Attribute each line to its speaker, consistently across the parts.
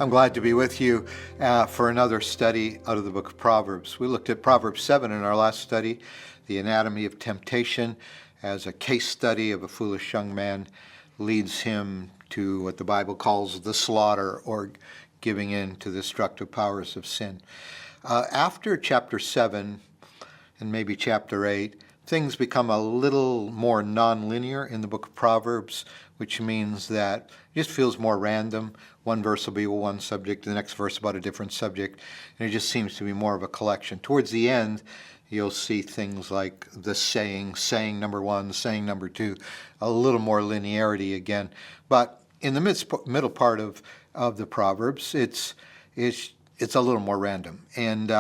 Speaker 1: I'm glad to be with you for another study out of the book of Proverbs. We looked at Proverbs 7 in our last study, the anatomy of temptation, as a case study of a foolish young man leads him to what the Bible calls the slaughter, or giving in to the destructive powers of sin. After chapter 7 and maybe chapter 8, things become a little more nonlinear in the book of Proverbs, which means that it just feels more random. One verse will be one subject, the next verse about a different subject, and it just seems to be more of a collection. Towards the end, you'll see things like the saying number 1, saying number 2, a little more linearity again. But in the middle part of the Proverbs, it's a little more random. And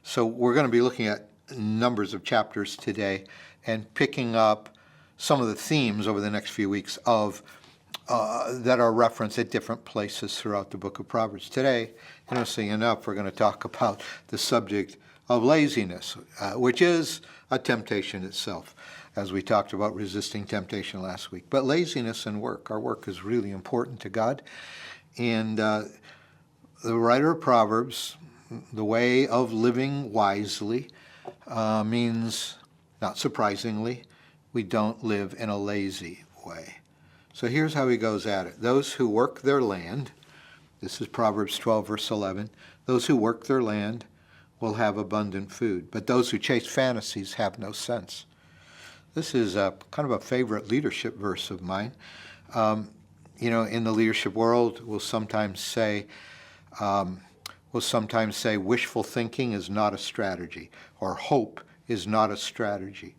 Speaker 1: so we're going to be looking at numbers of chapters today and picking up some of the themes over the next few weeks of that are referenced at different places throughout the book of Proverbs. Today, interestingly enough, we're going to talk about the subject of laziness, which is a temptation itself, as we talked about resisting temptation last week. But laziness and work, our work is really important to God. And the writer of Proverbs, the way of living wisely, means, not surprisingly, we don't live in a lazy way. So here's how he goes at it. Those who work their land, this is Proverbs 12, verse 11, those who work their land will have abundant food, but those who chase fantasies have no sense. This is kind of a favorite leadership verse of mine. In the leadership world, we'll sometimes say wishful thinking is not a strategy, or hope is not a strategy.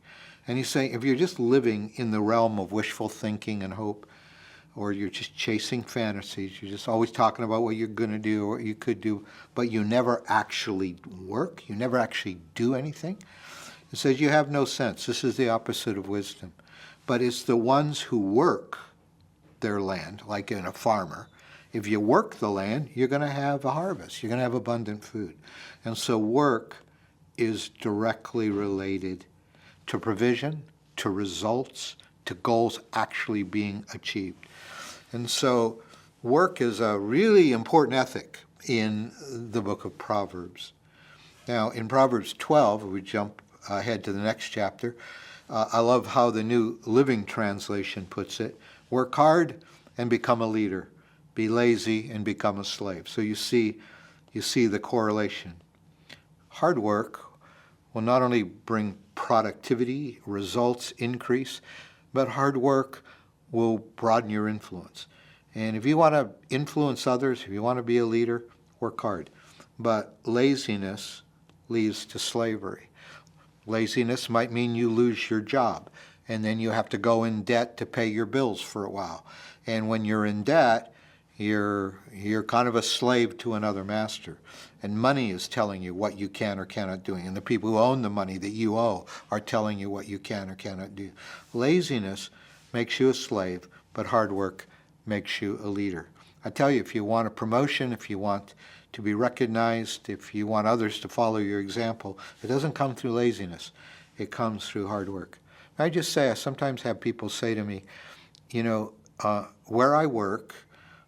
Speaker 1: And he's saying if you're just living in the realm of wishful thinking and hope, or you're just chasing fantasies, you're just always talking about what you're going to do or what you could do, but you never actually work, you never actually do anything, it says you have no sense. This is the opposite of wisdom. But it's the ones who work their land, like in a farmer. If you work the land, you're going to have a harvest. You're going to have abundant food. And so work is directly related to provision, to results, to goals actually being achieved. And so work is a really important ethic in the book of Proverbs. Now, in Proverbs 12, we jump ahead to the next chapter. I love how the New Living Translation puts it. Work hard and become a leader. Be lazy and become a slave. So you see the correlation. Hard work will not only bring productivity, results, increase, but hard work will broaden your influence. And if you want to influence others, if you want to be a leader, work hard. But laziness leads to slavery. Laziness might mean you lose your job, and then you have to go in debt to pay your bills for a while. And when you're in debt, you're kind of a slave to another master. And money is telling you what you can or cannot do. And the people who own the money that you owe are telling you what you can or cannot do. Laziness makes you a slave, but hard work makes you a leader. I tell you, if you want a promotion, if you want to be recognized, if you want others to follow your example, it doesn't come through laziness. It comes through hard work. I just say, I sometimes have people say to me, where I work,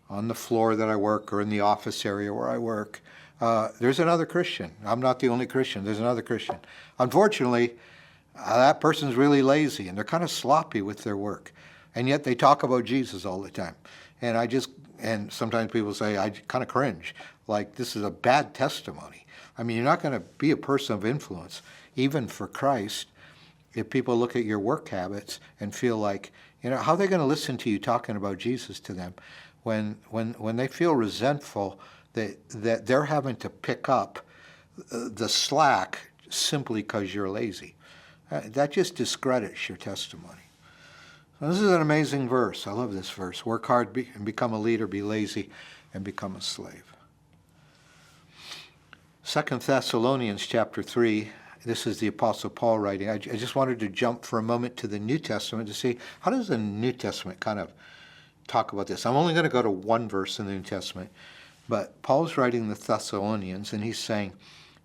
Speaker 1: on the floor that I work, or in the office area where I work, there's another Christian. I'm not the only Christian. There's another Christian. Unfortunately, that person's really lazy, and they're kind of sloppy with their work. And yet they talk about Jesus all the time. And sometimes people say, I kind of cringe. Like, this is a bad testimony. I mean, you're not going to be a person of influence, even for Christ, if people look at your work habits and feel like, how are they going to listen to you talking about Jesus to them when they feel resentful that they're having to pick up the slack simply because you're lazy? That just discredits your testimony. So this is an amazing verse. I love this verse. Work hard and become a leader, be lazy and become a slave. 2 Thessalonians chapter 3, this is the Apostle Paul writing. I just wanted to jump for a moment to the New Testament to see, how does the New Testament kind of talk about this? I'm only going to go to one verse in the New Testament, but Paul's writing the Thessalonians, and he's saying,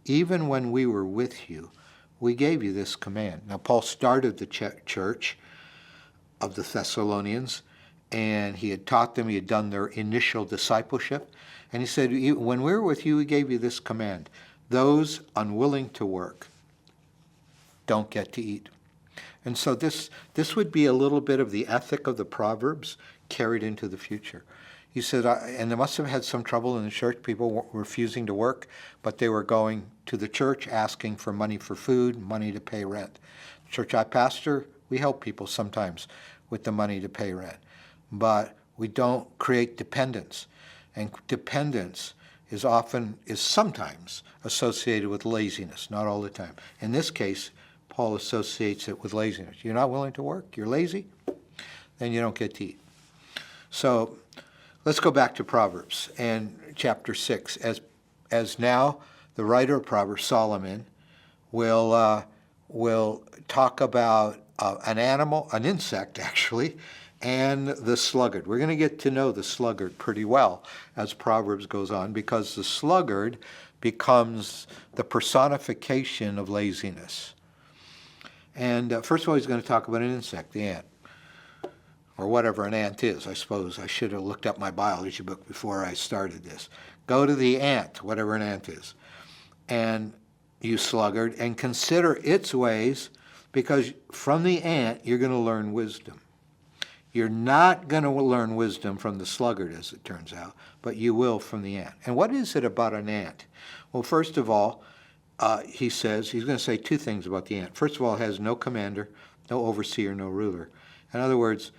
Speaker 1: even when we were with you, we gave you this command. Now, Paul started the church of the Thessalonians, and he had taught them. He had done their initial discipleship. And he said, when we were with you, we gave you this command. Those unwilling to work don't get to eat. And so this would be a little bit of the ethic of the Proverbs carried into the future. He said, and they must have had some trouble in the church, people refusing to work, but they were going to the church asking for money for food, money to pay rent. The church I pastor, we help people sometimes with the money to pay rent, but we don't create dependence. And dependence is sometimes associated with laziness, not all the time. In this case, Paul associates it with laziness. You're not willing to work, you're lazy, then you don't get to eat. So let's go back to Proverbs and chapter 6. As now the writer of Proverbs, Solomon, will talk about an insect actually, and the sluggard. We're going to get to know the sluggard pretty well as Proverbs goes on, because the sluggard becomes the personification of laziness. And first of all, he's going to talk about an insect, the ant, or whatever an ant is. I suppose I should have looked up my biology book before I started this. Go to the ant, whatever an ant is, and you sluggard, and consider its ways, because from the ant you're going to learn wisdom. You're not going to learn wisdom from the sluggard, as it turns out, but you will from the ant. And what is it about an ant? Well, first of all, he says, he's going to say two things about the ant. First of all, it has no commander, no overseer, no ruler. In other words,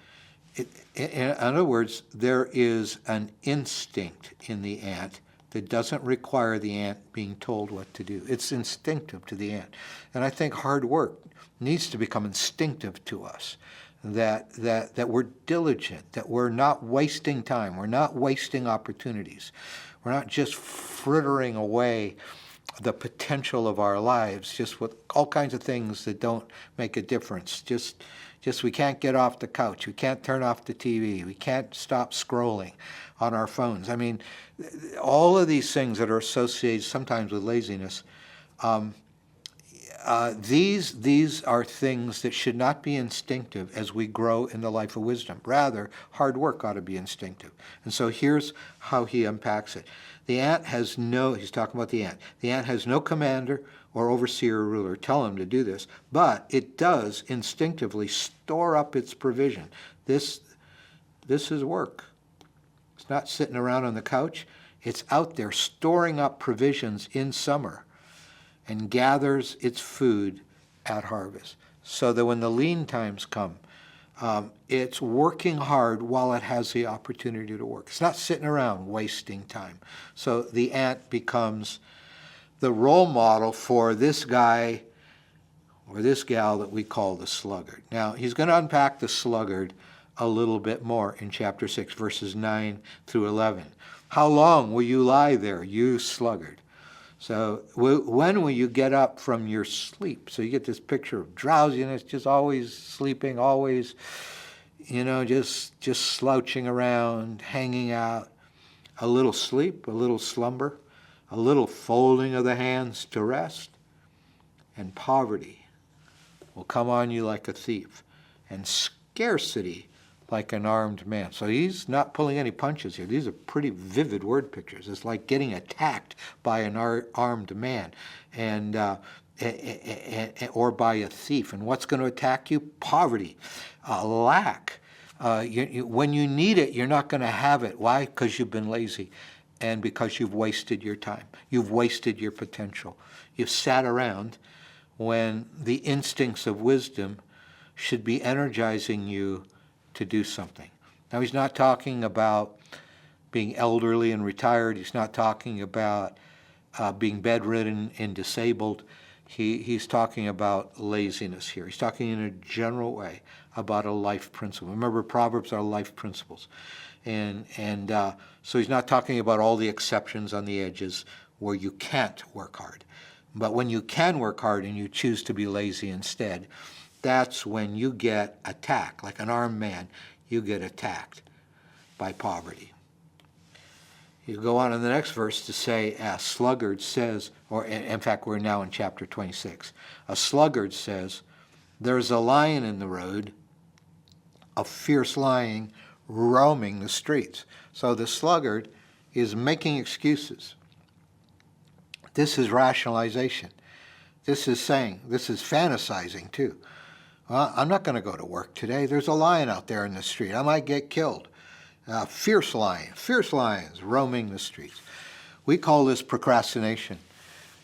Speaker 1: there is an instinct in the ant that doesn't require the ant being told what to do. It's instinctive to the ant. And I think hard work needs to become instinctive to us, that we're diligent, that we're not wasting time, we're not wasting opportunities, we're not just frittering away the potential of our lives just with all kinds of things that don't make a difference. Just we can't get off the couch, we can't turn off the TV, we can't stop scrolling on our phones. I mean, all of these things that are associated sometimes with laziness, these are things that should not be instinctive as we grow in the life of wisdom. Rather, hard work ought to be instinctive. And so here's how he unpacks it. The ant has he's talking about the ant has no commander or overseer or ruler. Tell him to do this. But it does instinctively store up its provision. This is work. It's not sitting around on the couch. It's out there storing up provisions in summer, and gathers its food at harvest, so that when the lean times come, it's working hard while it has the opportunity to work. It's not sitting around wasting time. So the ant becomes the role model for this guy or this gal that we call the sluggard. Now, he's going to unpack the sluggard a little bit more in chapter 6, verses 9 through 11. How long will you lie there, you sluggard? So when will you get up from your sleep? So you get this picture of drowsiness, just always sleeping, always, just slouching around, hanging out. A little sleep, a little slumber, a little folding of the hands to rest, and poverty will come on you like a thief, and scarcity like an armed man. So he's not pulling any punches here. These are pretty vivid word pictures. It's like getting attacked by an armed man, and or by a thief. And what's going to attack you? Poverty, lack. When you need it, you're not going to have it. Why? Because you've been lazy, and because you've wasted your time. You've wasted your potential. You've sat around when the instincts of wisdom should be energizing you to do something. Now, he's not talking about being elderly and retired. He's not talking about being bedridden and disabled. He's talking about laziness here. He's talking in a general way about a life principle. Remember, Proverbs are life principles. And so he's not talking about all the exceptions on the edges where you can't work hard. But when you can work hard and you choose to be lazy instead, that's when you get attacked. Like an armed man, you get attacked by poverty. You go on in the next verse to say, a sluggard says, or in fact, we're now in chapter 26. A sluggard says, there's a lion in the road, a fierce lion roaming the streets. So the sluggard is making excuses. This is rationalization. This is fantasizing too. Well, I'm not going to go to work today. There's a lion out there in the street. I might get killed. Fierce lions roaming the streets. We call this procrastination.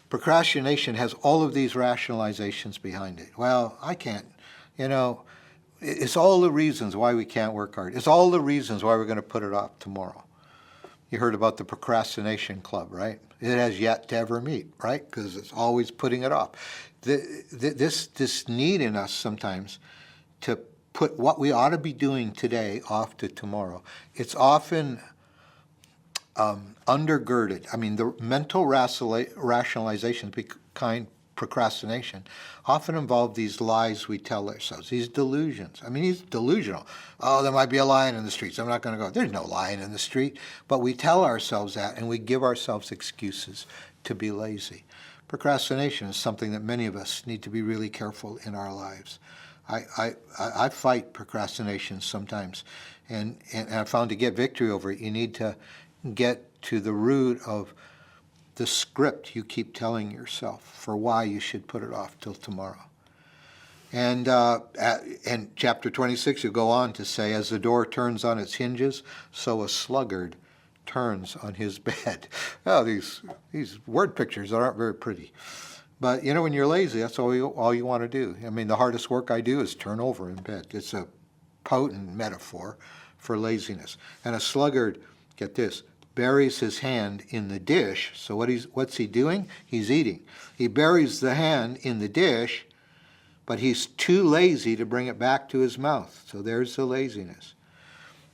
Speaker 1: Procrastination has all of these rationalizations behind it. Well, I can't, it's all the reasons why we can't work hard. It's all the reasons why we're going to put it off tomorrow. You heard about the procrastination club, right? It has yet to ever meet, right? Because it's always putting it off. This need in us sometimes to put what we ought to be doing today off to tomorrow. It's often undergirded. I mean, the mental rationalizations behind procrastination often involve these lies we tell ourselves, these delusions. I mean, he's delusional. Oh, there might be a lion in the streets. I'm not going to go. There's no lion in the street. But we tell ourselves that, and we give ourselves excuses to be lazy. Procrastination is something that many of us need to be really careful in our lives. I fight procrastination sometimes, and I found to get victory over it, you need to get to the root of the script you keep telling yourself for why you should put it off till tomorrow. And in chapter 26, you go on to say, as the door turns on its hinges, so a sluggard turns on his bed. Oh, these word pictures aren't very pretty. But, when you're lazy, that's all you want to do. I mean, the hardest work I do is turn over in bed. It's a potent metaphor for laziness. And a sluggard, get this, buries his hand in the dish. So what's he doing? He's eating. He buries the hand in the dish, but he's too lazy to bring it back to his mouth. So there's the laziness.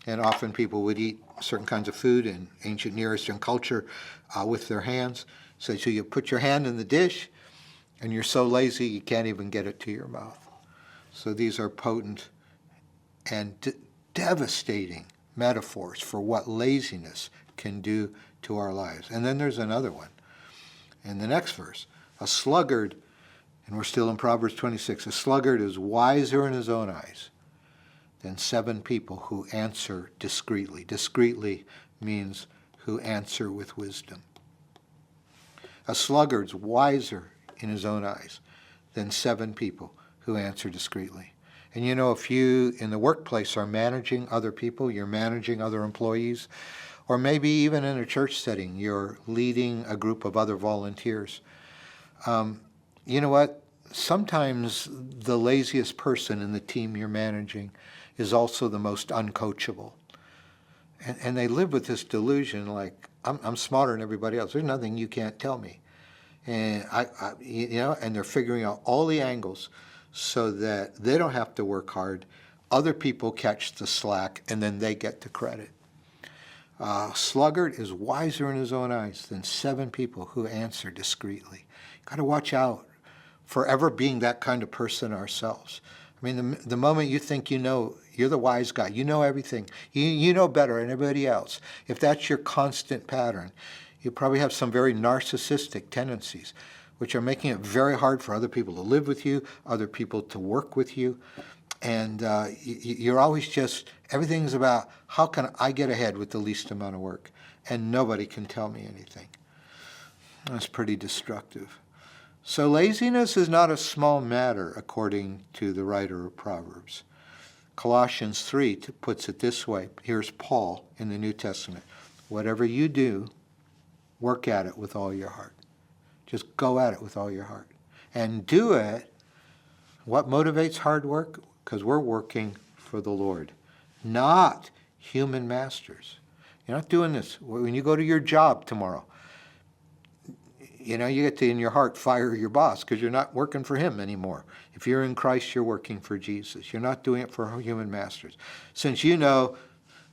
Speaker 1: And often people would eat certain kinds of food in ancient Near Eastern culture with their hands. So you put your hand in the dish, and you're so lazy you can't even get it to your mouth. So these are potent and devastating metaphors for what laziness can do to our lives. And then there's another one. In the next verse, a sluggard, and we're still in Proverbs 26, a sluggard is wiser in his own eyes than 7 people who answer discreetly. Discreetly means who answer with wisdom. A sluggard's wiser in his own eyes than 7 people who answer discreetly. And if you in the workplace are managing other people, you're managing other employees, or maybe even in a church setting, you're leading a group of other volunteers. You know what? Sometimes the laziest person in the team you're managing is also the most uncoachable. And they live with this delusion like, I'm smarter than everybody else. There's nothing you can't tell me. And and they're figuring out all the angles so that they don't have to work hard. Other people catch the slack, and then they get the credit. Sluggard is wiser in his own eyes than 7 people who answer discreetly. Got to watch out for ever being that kind of person ourselves. I mean, the moment you think you're the wise guy, you know everything, you know better than everybody else. If that's your constant pattern, you probably have some very narcissistic tendencies, which are making it very hard for other people to live with you, other people to work with you. And you're always everything's about how can I get ahead with the least amount of work, and nobody can tell me anything. That's pretty destructive. So laziness is not a small matter, according to the writer of Proverbs. Colossians 3 puts it this way. Here's Paul in the New Testament. Whatever you do, work at it with all your heart. Just go at it with all your heart. And do it. What motivates hard work? Because we're working for the Lord, not human masters. You're not doing this. When you go to your job tomorrow, you get to, in your heart, fire your boss because you're not working for him anymore. If you're in Christ, you're working for Jesus. You're not doing it for human masters. Since you know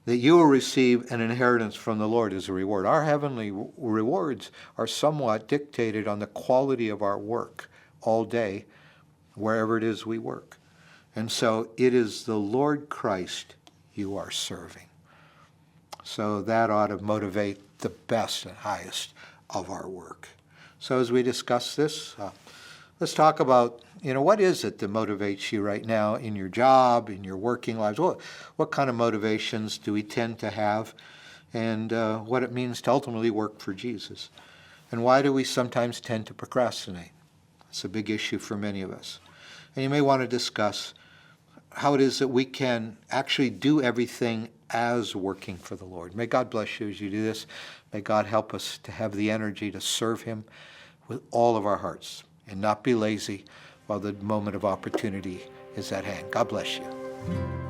Speaker 1: that you will receive an inheritance from the Lord as a reward. Our heavenly rewards are somewhat dictated on the quality of our work all day, wherever it is we work. And so it is the Lord Christ you are serving. So that ought to motivate the best and highest of our work. So as we discuss this, let's talk about, what is it that motivates you right now in your job, in your working lives? What kind of motivations do we tend to have, and what it means to ultimately work for Jesus? And why do we sometimes tend to procrastinate? It's a big issue for many of us. And you may want to discuss how it is that we can actually do everything as working for the Lord. May God bless you as you do this. May God help us to have the energy to serve him with all of our hearts and not be lazy while the moment of opportunity is at hand. God bless you.